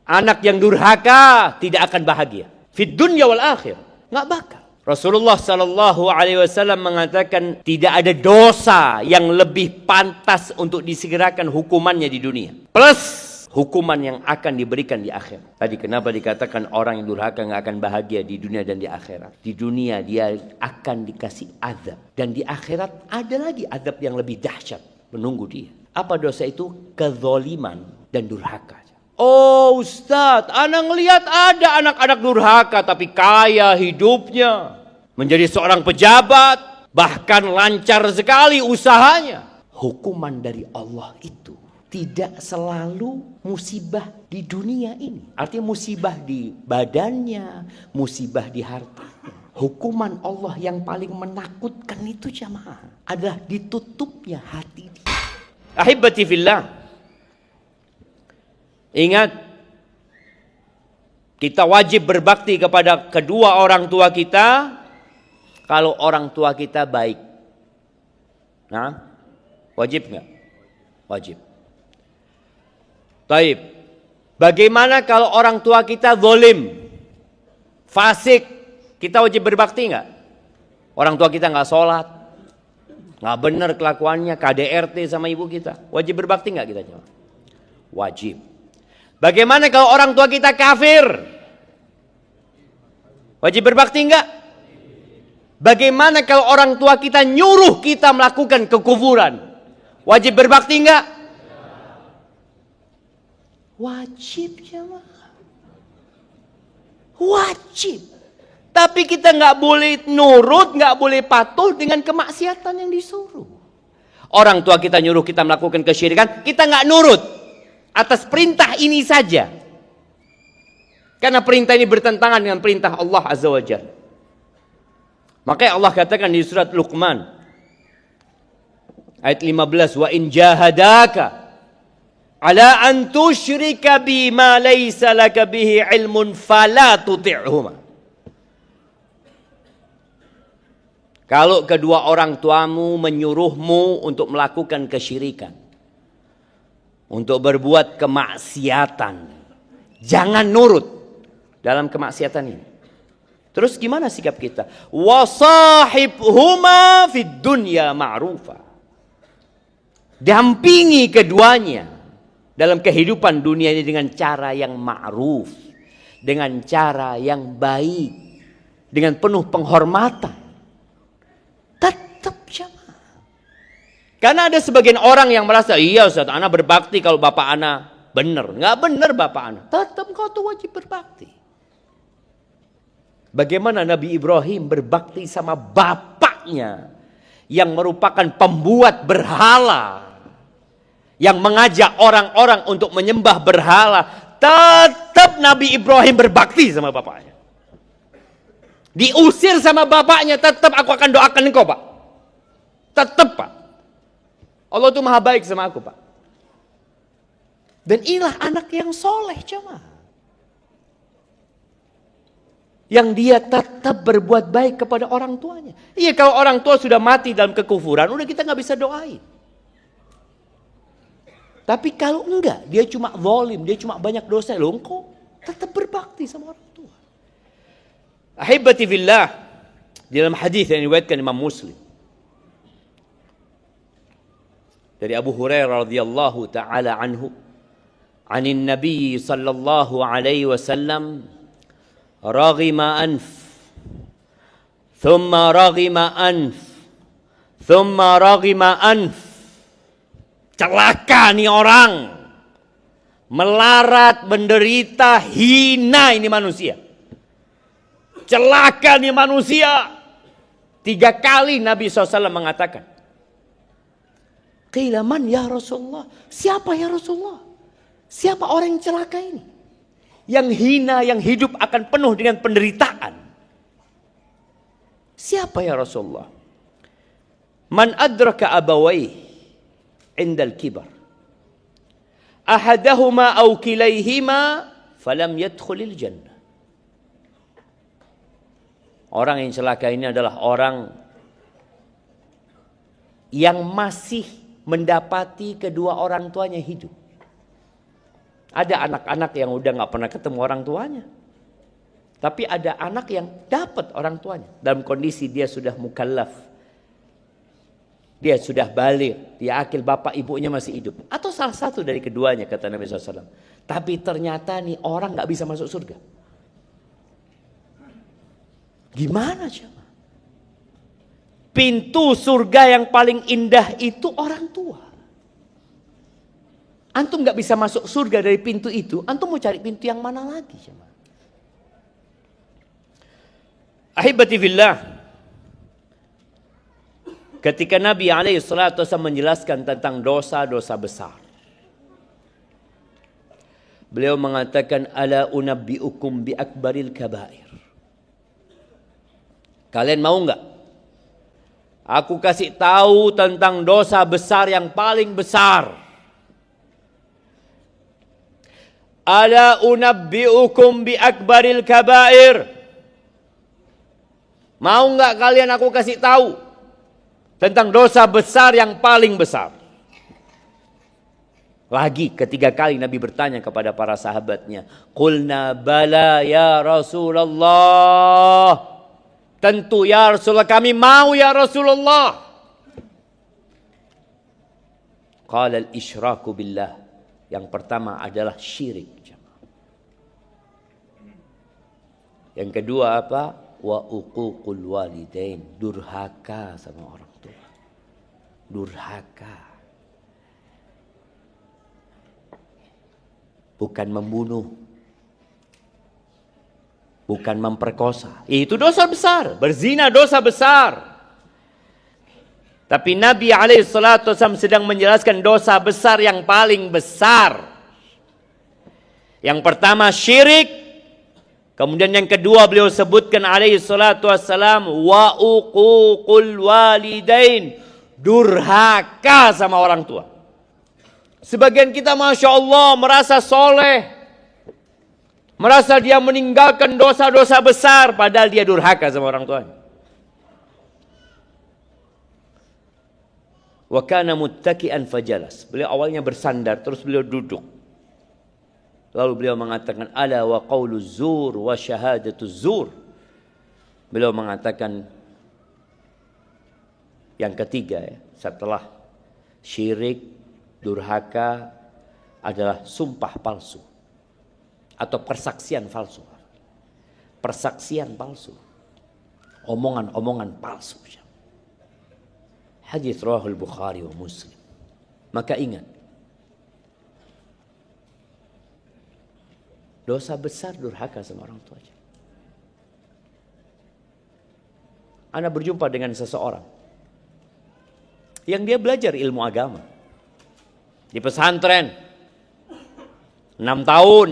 Anak yang durhaka tidak akan bahagia. Fid dunya wal akhir. Nggak bakal. Rasulullah sallallahu alaihi wasallam mengatakan tidak ada dosa yang lebih pantas untuk disegerakan hukumannya di dunia. Plus hukuman yang akan diberikan di akhirat. Tadi kenapa dikatakan orang yang durhaka nggak akan bahagia di dunia dan di akhirat? Di dunia dia akan dikasih azab. Dan di akhirat ada lagi azab yang lebih dahsyat menunggu dia. Apa dosa itu? Kezaliman dan durhaka. Oh Ustadz, anak ngelihat ada anak-anak durhaka tapi kaya hidupnya. Menjadi seorang pejabat, bahkan lancar sekali usahanya. Hukuman dari Allah itu tidak selalu musibah di dunia ini. Artinya musibah di badannya, musibah di hartanya. Hukuman Allah yang paling menakutkan itu jamaah adalah ditutupnya hati dia. Ahibati fillah. Ingat, kita wajib berbakti kepada kedua orang tua kita kalau orang tua kita baik. Nah, wajib nggak? Wajib. Taib. Bagaimana kalau orang tua kita zalim, fasik? Kita wajib berbakti nggak? Orang tua kita nggak sholat, nggak benar kelakuannya, KDRT sama ibu kita. Wajib berbakti nggak kita? Wajib. Bagaimana kalau orang tua kita kafir? Wajib berbakti enggak? Bagaimana kalau orang tua kita nyuruh kita melakukan kekufuran? Wajib berbakti enggak? Wajib jemaah. Wajib. Tapi kita nggak boleh nurut, nggak boleh patuh dengan kemaksiatan yang disuruh. Orang tua kita nyuruh kita melakukan kesyirikan, kita nggak nurut. Atas perintah ini saja. Karena perintah ini bertentangan dengan perintah Allah Azza wa Jalla. Makanya Allah katakan di surat Luqman ayat 15, wa in jahadaka ala an tusyrika bi ma laysa laka bihi ilmun fala tuti'huma. Kalau kedua orang tuamu menyuruhmu untuk melakukan kesyirikan, untuk berbuat kemaksiatan, jangan nurut dalam kemaksiatan ini. Terus gimana sikap kita? Wasahibhuma fid dunya ma'rufa. Dampingi keduanya dalam kehidupan dunia ini dengan cara yang ma'ruf, dengan cara yang baik, dengan penuh penghormatan. Tetap jamaah. Karena ada sebagian orang yang merasa, iya Ustaz, ana berbakti kalau bapak ana benar. Nggak benar bapak ana. Tetap kau tuh wajib berbakti. Bagaimana Nabi Ibrahim berbakti sama bapaknya yang merupakan pembuat berhala, yang mengajak orang-orang untuk menyembah berhala. Tetap Nabi Ibrahim berbakti sama bapaknya. Diusir sama bapaknya, tetap aku akan doakan engkau Pak. Tetap Pak. Allah itu maha baik sama aku Pak. Dan inilah anak yang soleh jemaah. Yang dia tetap berbuat baik kepada orang tuanya. Iya, kalau orang tua sudah mati dalam kekufuran, udah kita nggak bisa doain. Tapi kalau enggak, dia cuma zalim, dia cuma banyak dosa, loh engkau tetap berbakti sama orang tua. Ahibati fillah, dalam hadis yang diriwayatkan Imam Muslim dari Abu Hurairah radhiyallahu taala anhu, anin Nabi sallallahu alaihi wasallam, raghima anf, thumma raghima anf, thumma raghima anf. Celaka nih orang, melarat, menderita, hina ini manusia. Celaka nih manusia. 3 kali Nabi SAW mengatakan. Qila man ya Rasulullah? Siapa ya Rasulullah? Siapa orang yang celaka ini? Yang hina, yang hidup akan penuh dengan penderitaan. Siapa ya Rasulullah? Man adraka abawayh indal kibar, ahadahuma aw kilayhima falam yadkhulil jannah. Orang yang celaka ini adalah orang yang masih mendapati kedua orang tuanya hidup. Ada anak-anak yang udah nggak pernah ketemu orang tuanya. Tapi ada anak yang dapat orang tuanya dalam kondisi dia sudah mukallaf. Dia sudah balik, dia akil, bapak ibunya masih hidup. Atau salah satu dari keduanya, kata Nabi SAW. Tapi ternyata nih orang nggak bisa masuk surga. Gimana coba? Pintu surga yang paling indah itu orang tua. Antum nggak bisa masuk surga dari pintu itu, antum mau cari pintu yang mana lagi coba? Ahibati fillah. Ketika Nabi SAW menjelaskan tentang dosa-dosa besar, beliau mengatakan, ala unabbiukum bi akbaril kabair. Kalian mau enggak? Aku kasih tahu tentang dosa besar yang paling besar. Ala unabbiukum bi akbaril kabair. Mau enggak kalian aku kasih tahu tentang dosa besar yang paling besar? Lagi ketiga kali Nabi bertanya kepada para sahabatnya. Qulna bala ya Rasulullah. Tentu ya Rasulullah, kami mau ya Rasulullah. Qala al-isyraku billah. Yang pertama adalah syirik. Yang kedua apa? Wa uququl walidain. Durhaka sama orang tua. Durhaka. Bukan membunuh. Bukan memperkosa. Itu dosa besar. Berzina dosa besar. Tapi Nabi SAW sedang menjelaskan dosa besar yang paling besar. Yang pertama syirik. Kemudian yang kedua beliau sebutkan SAW wa uququl walidain. Durhaka sama orang tua. Sebagian kita Masya Allah merasa soleh. Merasa dia meninggalkan dosa-dosa besar. Padahal dia durhaka sama orang tuanya. Wa kana muttaki'an fajalas. Beliau awalnya bersandar, terus beliau duduk. Lalu beliau mengatakan, ala wa qawlu zur wa syahadatu zur. Beliau mengatakan yang ketiga ya, setelah syirik, durhaka adalah sumpah palsu atau persaksian palsu. Persaksian palsu. Omongan-omongan palsu. Hadits rawahul Bukhari wa Muslim. Maka ingat, dosa besar durhaka sama orang tua. Anda berjumpa dengan seseorang yang dia belajar ilmu agama di pesantren 6 tahun,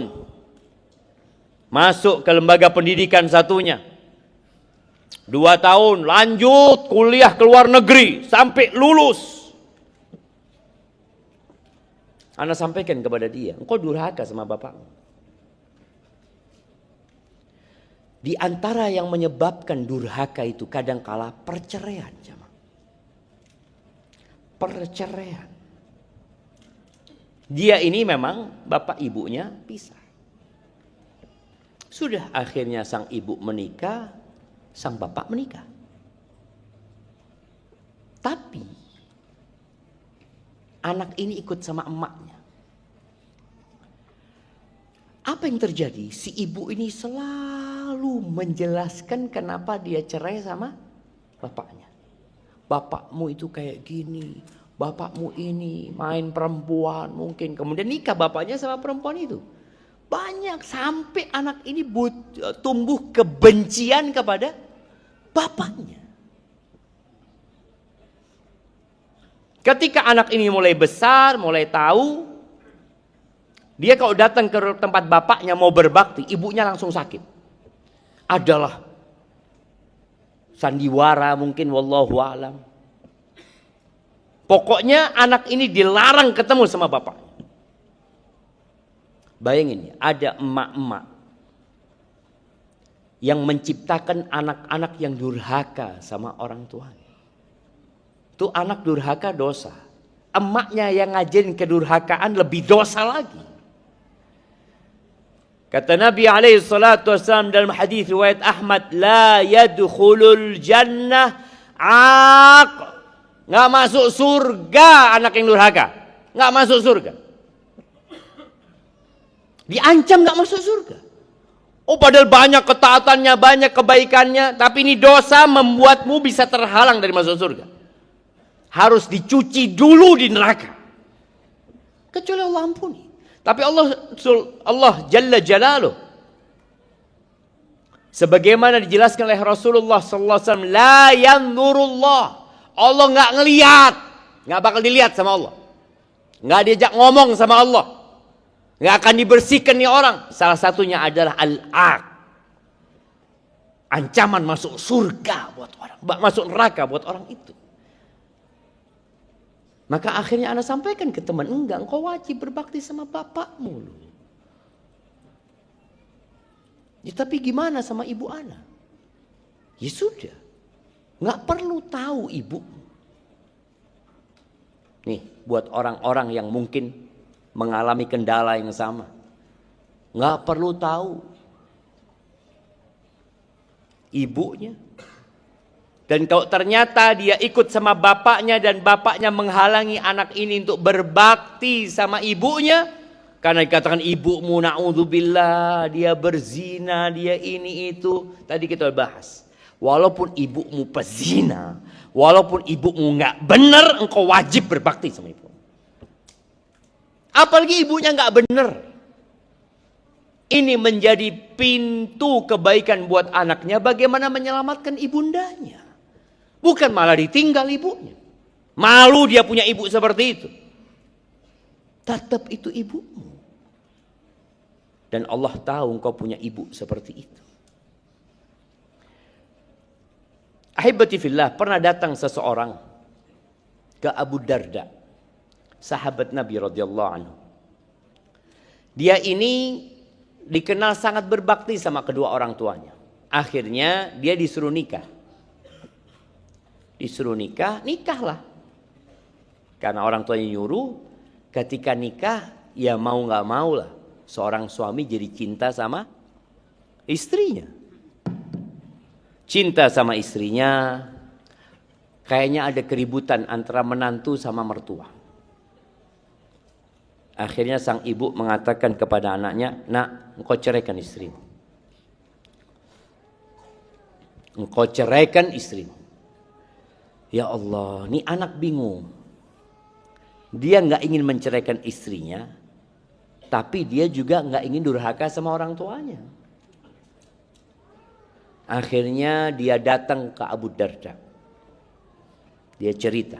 masuk ke lembaga pendidikan satunya 2 tahun, lanjut kuliah ke luar negeri sampai lulus. Anda sampaikan kepada dia, engkau durhaka sama bapakmu. Di antara yang menyebabkan durhaka itu kadangkala perceraian. Perceraian. Dia ini memang bapak ibunya pisah. Sudah akhirnya sang ibu menikah, sang bapak menikah. Tapi anak ini ikut sama emaknya. Apa yang terjadi? Si ibu ini selalu menjelaskan kenapa dia cerai sama bapaknya. Bapakmu itu kayak gini, bapakmu ini main perempuan mungkin. Kemudian nikah bapaknya sama perempuan itu. Banyak sampai anak ini tumbuh kebencian kepada bapaknya. Ketika anak ini mulai besar, mulai tahu, dia kalau datang ke tempat bapaknya mau berbakti, ibunya langsung sakit. Adalah sandiwara mungkin, wallahu alam. Pokoknya anak ini dilarang ketemu sama bapak. Bayangin ya, ada emak-emak yang menciptakan anak-anak yang durhaka sama orang tuanya. Itu anak durhaka dosa. Emaknya yang ngajarin kedurhakaan lebih dosa lagi. Kata Nabi alaihi salatu wasallam dalam hadis riwayat Ahmad, la yadkhulul jannah aq. Enggak masuk surga anak yang durhaka. Enggak masuk surga. Diancam enggak masuk surga. Oh, padahal banyak ketaatannya, banyak kebaikannya, tapi ini dosa membuatmu bisa terhalang dari masuk surga. Harus dicuci dulu di neraka. Kecuali Allah ampuni. Tapi Allah Jalla Jalaluh, sebagaimana dijelaskan oleh Rasulullah sallallahu alaihi wasallam, la yanzurullah. Allah enggak ngelihat, enggak bakal dilihat sama Allah. Enggak diajak ngomong sama Allah. Enggak akan dibersihkan nih orang. Salah satunya adalah al-aq. Ancaman masuk surga buat orang, masuk neraka buat orang itu. Maka akhirnya Anda sampaikan ke teman, enggak, engkau wajib berbakti sama bapakmu. Ya, tapi gimana sama ibu Ana? Ya sudah, enggak perlu tahu ibu. Nih, buat orang-orang yang mungkin mengalami kendala yang sama, enggak perlu tahu ibunya. Dan kalau ternyata dia ikut sama bapaknya dan bapaknya menghalangi anak ini untuk berbakti sama ibunya, karena dikatakan ibumu na'udzubillah, dia berzina, dia ini itu. Tadi kita bahas, walaupun ibumu pezina, walaupun ibumu nggak benar, engkau wajib berbakti sama ibu. Apalagi ibunya nggak benar. Ini menjadi pintu kebaikan buat anaknya, bagaimana menyelamatkan ibundanya. Bukan malah ditinggal ibunya. Malu dia punya ibu seperti itu. Tetap itu ibumu. Dan Allah tahu engkau punya ibu seperti itu. Ahibati fillah, pernah datang seseorang ke Abu Darda, sahabat Nabi radhiyallahu anhu. Dia ini dikenal sangat berbakti sama kedua orang tuanya. Akhirnya dia disuruh nikah. Disuruh nikah, nikahlah. Karena orang tuanya nyuruh, ketika nikah, ya mau gak mau lah. Seorang suami jadi cinta sama istrinya. Cinta sama istrinya, kayaknya ada keributan antara menantu sama mertua. Akhirnya sang ibu mengatakan kepada anaknya, nak, engkau ceraikan istrimu. Engkau ceraikan istrimu. Ya Allah, ini anak bingung. Dia nggak ingin menceraikan istrinya, tapi dia juga nggak ingin durhaka sama orang tuanya. Akhirnya dia datang ke Abu Darda. Dia cerita.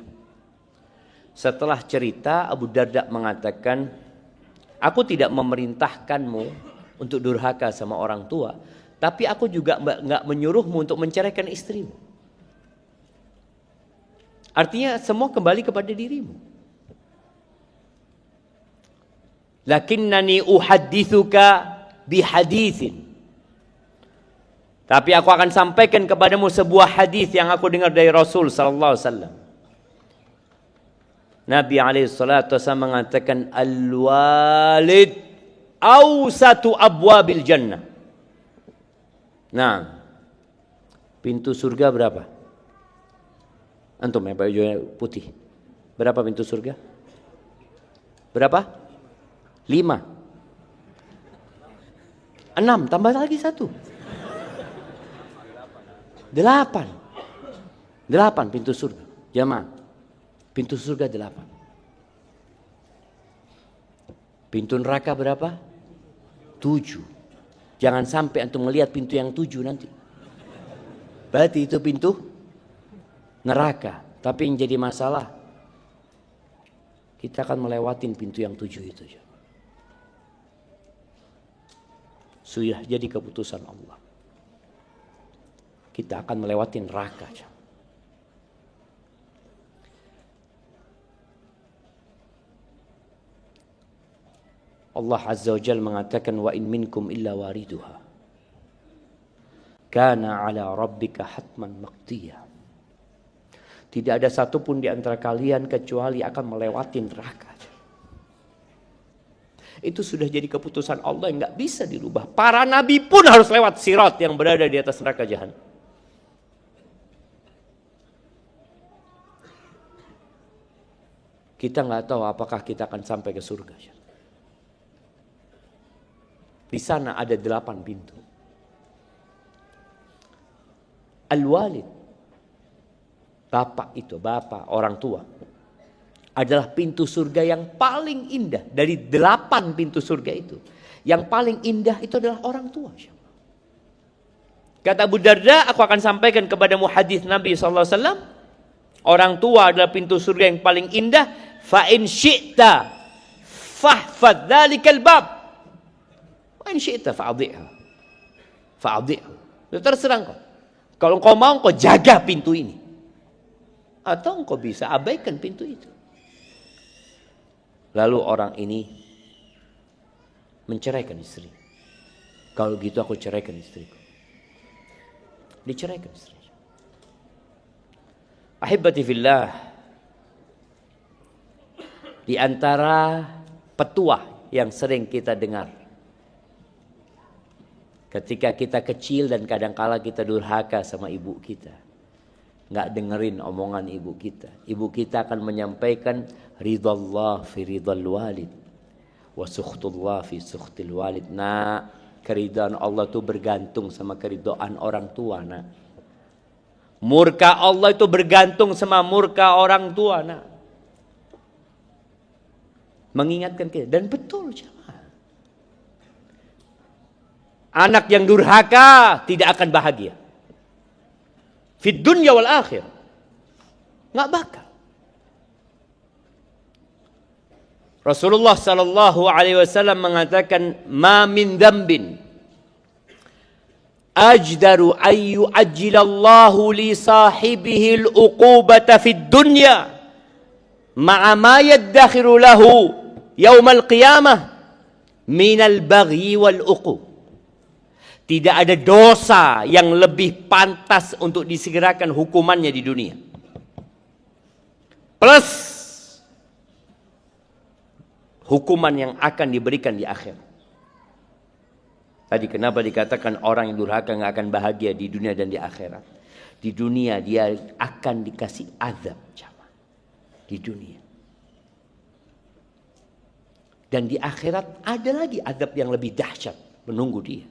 Setelah cerita, Abu Darda mengatakan, aku tidak memerintahkanmu untuk durhaka sama orang tua, tapi aku juga nggak menyuruhmu untuk menceraikan istrimu. Artinya semua kembali kepada dirimu. Lakinnani uhaddithuka bihadithin. Tapi aku akan sampaikan kepadamu sebuah hadis yang aku dengar dari Rasul sallallahu alaihi wasallam. Nabi alaihi salatu wasallam mengatakan, al-walid awsatu abwabil jannah. Nah, pintu surga berapa? Antum ya, baju putih. Berapa pintu surga? Berapa? 5. 6, tambah lagi 1. 8. 8 pintu surga. Jamaah. Pintu surga 8. Pintu neraka berapa? 7. Jangan sampai antum melihat pintu yang 7 nanti. Berarti itu pintu neraka. Tapi yang jadi masalah, kita akan melewatin pintu yang 7 itu. Sudah jadi keputusan Allah. Kita akan melewati neraka. Allah Azza wa Jalla mengatakan, wa in minkum illa wariduha kana ala rabbika hatman maqdiyah. Tidak ada satupun di antara kalian kecuali akan melewati neraka. Itu sudah jadi keputusan Allah yang nggak bisa dirubah. Para nabi pun harus lewat sirat yang berada di atas neraka jahanam. Kita nggak tahu apakah kita akan sampai ke surga. Di sana ada 8 pintu. Al-walid, bapak, orang tua, adalah pintu surga yang paling indah. Dari 8 pintu surga itu, yang paling indah itu adalah orang tua. Kata Abu Darda, aku akan sampaikan kepadamu hadis Nabi SAW. Orang tua adalah pintu surga yang paling indah. Fa in syi'ta fahfadz dzalikal bab. Wa in syi'ta fa'adhi'ha. Terserah engkau. Kalau engkau mau, engkau jaga pintu ini. Atau engkau bisa abaikan pintu itu. Lalu orang ini menceraikan istri. Kalau gitu aku ceraikan istriku. Diceraikan istri. Ahibati fillah. Di antara petuah yang sering kita dengar. Ketika kita kecil dan kadangkala kita durhaka sama ibu kita. Nggak dengerin omongan ibu kita. Ibu kita akan menyampaikan ridallah fi ridal walid. Wa sukhtullah fi sukhtil walid. Nah, keridhaan Allah itu bergantung sama keridhaan orang tua. Nah, murka Allah itu bergantung sama murka orang tua. Nah, mengingatkan kita. Dan betul jemaah. Anak yang durhaka tidak akan bahagia. Fid dunya wal akhir. Nggak bakal. Rasulullah sallallahu alaihi wasallam mengatakan, "Ma min dzambin ajdaru ay yu'ajjilallahu li sahibihi al-uqubata fid dunya ma'a ma yaddakhiru lahu yaumal qiyamah minal baghi wal uqub." Tidak ada dosa yang lebih pantas untuk disegerakan hukumannya di dunia. Plus hukuman yang akan diberikan di akhir. Tadi kenapa dikatakan orang yang durhaka nggak akan bahagia di dunia dan di akhirat? Di dunia dia akan dikasih azab. Di dunia. Dan di akhirat ada lagi azab yang lebih dahsyat menunggu dia.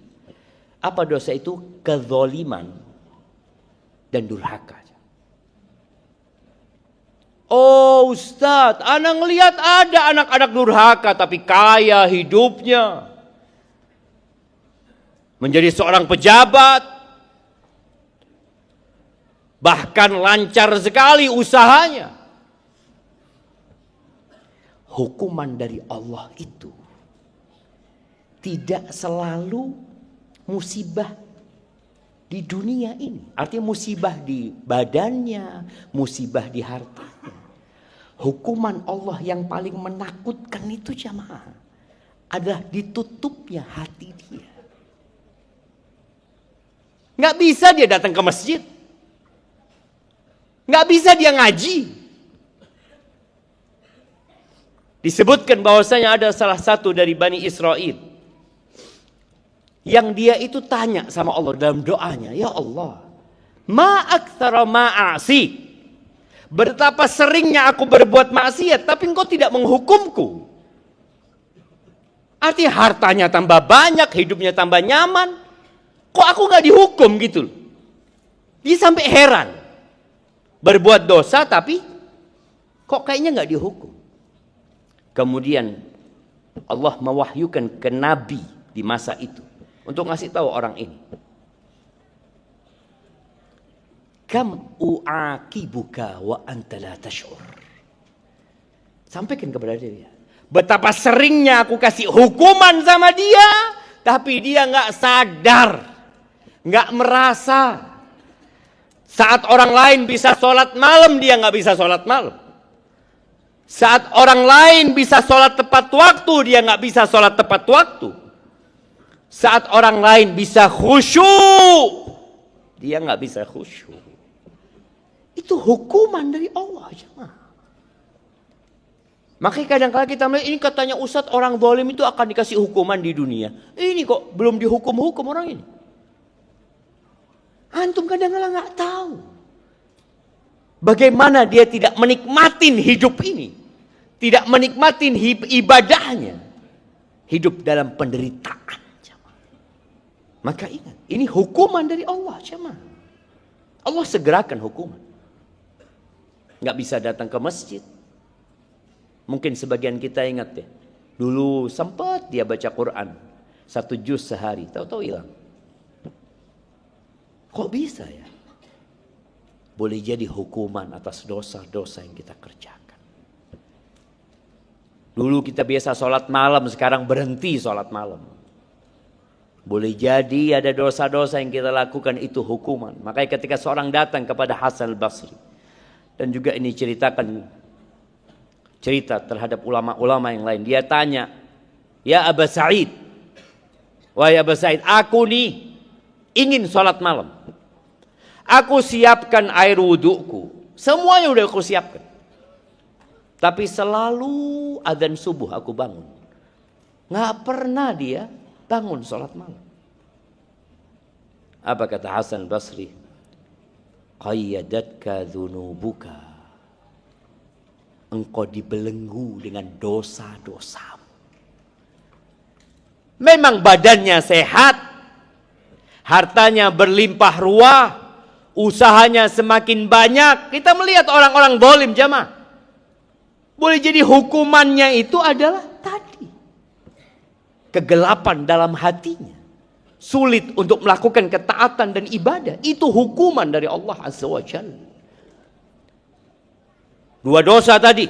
Apa dosa itu? Kezaliman dan durhaka. Oh Ustadz, anak ngelihat ada anak-anak durhaka tapi kaya hidupnya. Menjadi seorang pejabat. Bahkan lancar sekali usahanya. Hukuman dari Allah itu tidak selalu musibah di dunia ini. Artinya musibah di badannya, musibah di hartanya. Hukuman Allah yang paling menakutkan itu jamaah adalah ditutupnya hati dia. Nggak bisa dia datang ke masjid. Nggak bisa dia ngaji. Disebutkan bahwasanya ada salah satu dari Bani Israel yang dia itu tanya sama Allah dalam doanya, ya Allah, ma aktsara ma'asi, betapa seringnya aku berbuat maksiat tapi engkau tidak menghukumku. Artinya hartanya tambah banyak, hidupnya tambah nyaman, kok aku gak dihukum gitu. Dia sampai heran, berbuat dosa tapi kok kayaknya gak dihukum. Kemudian Allah mewahyukan ke Nabi di masa itu untuk ngasih tahu orang ini. Kam u'aqibuka wa anta la tash'ur. Sampaikan kepada dia. Betapa seringnya aku kasih hukuman sama dia, tapi dia nggak sadar, nggak merasa. Saat orang lain bisa sholat malam, dia nggak bisa sholat malam. Saat orang lain bisa sholat tepat waktu, dia nggak bisa sholat tepat waktu. Saat orang lain bisa khusyuk, dia nggak bisa khusyuk. Itu hukuman dari Allah. Makanya kadang-kadang kita melihat ini katanya Ustadz orang zalim itu akan dikasih hukuman di dunia. Ini kok belum dihukum-hukum orang ini. Antum kadang-kadang nggak tahu bagaimana dia tidak menikmatin hidup ini, tidak menikmatin ibadahnya, hidup dalam penderitaan. Maka ingat, ini hukuman dari Allah, jemaah. Allah segerakan hukuman. Nggak bisa datang ke masjid. Mungkin sebagian kita ingat ya, dulu sempat dia baca Quran 1 juz sehari, tahu-tahu hilang. Kok bisa ya? Boleh jadi hukuman atas dosa-dosa yang kita kerjakan. Dulu kita biasa sholat malam, sekarang berhenti sholat malam. Boleh jadi ada dosa-dosa yang kita lakukan itu hukuman. Makanya ketika seorang datang kepada Hasan al-Basri, dan juga ini cerita terhadap ulama-ulama yang lain. Dia tanya, ya Aba Sa'id, wahai Aba Sa'id, aku nih ingin sholat malam. Aku siapkan air wudukku, semuanya udah aku siapkan. Tapi selalu adzan subuh aku bangun. Nggak pernah dia bangun sholat malam. Apa kata Hasan Basri? Qayyadatka dhunubuka. Engkau dibelenggu dengan dosa-dosamu. Memang badannya sehat, hartanya berlimpah ruah, usahanya semakin banyak. Kita melihat orang-orang zalim, jamaah. Boleh jadi hukumannya itu adalah tadi, kegelapan dalam hatinya, sulit untuk melakukan ketaatan dan ibadah. Itu hukuman dari Allah Azza wa Jalla. Dua dosa tadi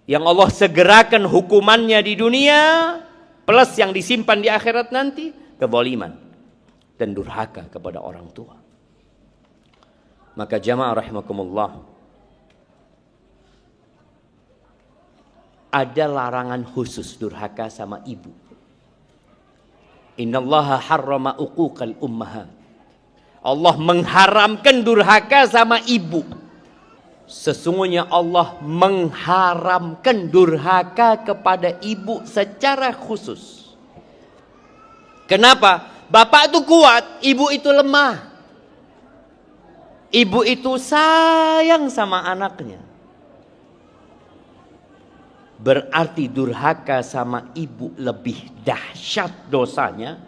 yang Allah segerakan hukumannya di dunia, plus yang disimpan di akhirat nanti, kezaliman dan durhaka kepada orang tua. Maka jamaah rahimakumullah, ada larangan khusus durhaka sama ibu. Innallaha harrama uquqal ummahat. Allah mengharamkan durhaka sama ibu. Sesungguhnya Allah mengharamkan durhaka kepada ibu secara khusus. Kenapa? Bapak itu kuat, ibu itu lemah. Ibu itu sayang sama anaknya. Berarti durhaka sama ibu lebih dahsyat dosanya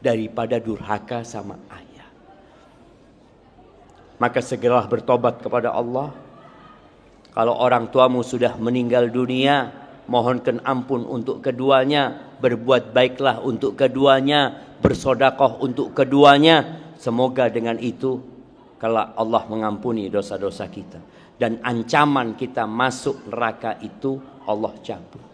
daripada durhaka sama ayah. Maka segeralah bertobat kepada Allah. Kalau orang tuamu sudah meninggal dunia, mohonkan ampun untuk keduanya, berbuat baiklah untuk keduanya, bersedekah untuk keduanya. Semoga dengan itu kalau Allah mengampuni dosa-dosa kita dan ancaman kita masuk neraka itu Allah cabut.